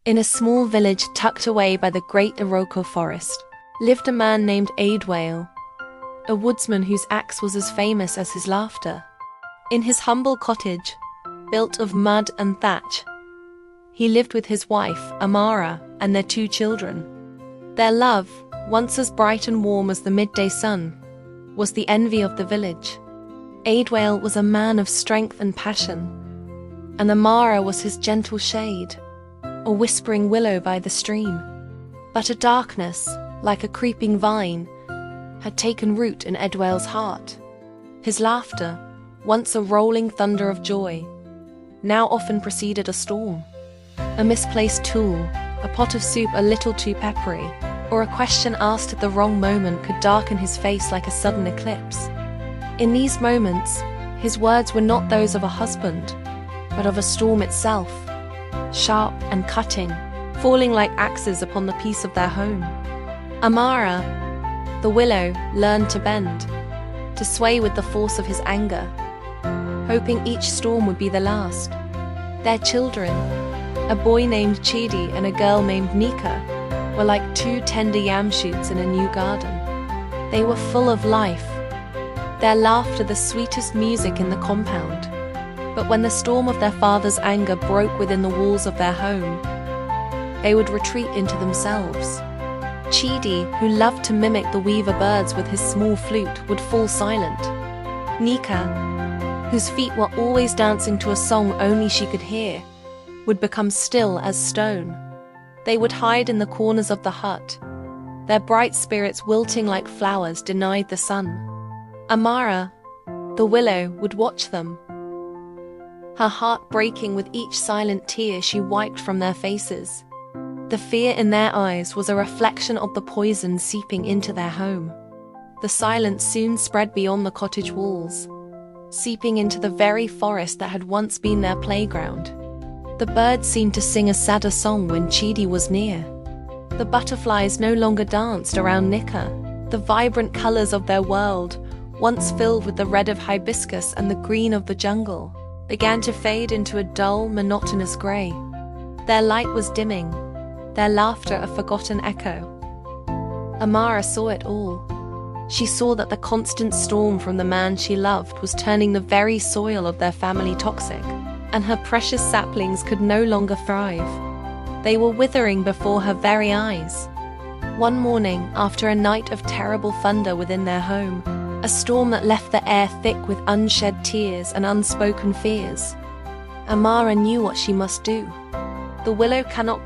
In a small village tucked away by the great Iroko forest, lived a man named Adwail, a woodsman whose axe was as famous as his laughter. In his humble cottage, built of mud and thatch, he lived with his wife, Amara, and their 2 children. Their love, once as bright and warm as the midday sun, was the envy of the village. Adwail was a man of strength and passion, and Amara was his gentle shade, a whispering willow by the stream. But a darkness, like a creeping vine, had taken root in Adwail's heart. His laughter, once a rolling thunder of joy, now often preceded a storm. A misplaced tool, a pot of soup a little too peppery, or a question asked at the wrong moment could darken his face like a sudden eclipse. In these moments, his words were not those of a husband, but of a storm itself, sharp and cutting, falling like axes upon the peace of their home. Amara, the willow, learned to bend, to sway with the force of his anger, hoping each storm would be the last. Their children, a boy named Chidi and a girl named Nika, were like 2 tender yam shoots in a new garden. They were full of life, their laughter the sweetest music in the compound. But when the storm of their father's anger broke within the walls of their home, they would retreat into themselves. Chidi, who loved to mimic the weaver birds with his small flute, would fall silent. Nika, whose feet were always dancing to a song only she could hear, would become still as stone. They would hide in the corners of the hut, their bright spirits wilting like flowers denied the sun. Amara, the willow, would watch them, her heart breaking with each silent tear she wiped from their faces. The fear in their eyes was a reflection of the poison seeping into their home. The silence soon spread beyond the cottage walls, seeping into the very forest that had once been their playground. The birds seemed to sing a sadder song when Chidi was near. The butterflies no longer danced around Nika. The vibrant colors of their world, once filled with the red of hibiscus and the green of the jungle, began to fade into a dull, monotonous gray. Their light was dimming, their laughter a forgotten echo. Amara saw it all. She saw that the constant storm from the man she loved was turning the very soil of their family toxic, and her precious saplings could no longer thrive. They were withering before her very eyes. One morning, after a night of terrible thunder within their home, a storm that left the air thick with unshed tears and unspoken fears, Amara knew what she must do. The willow cannot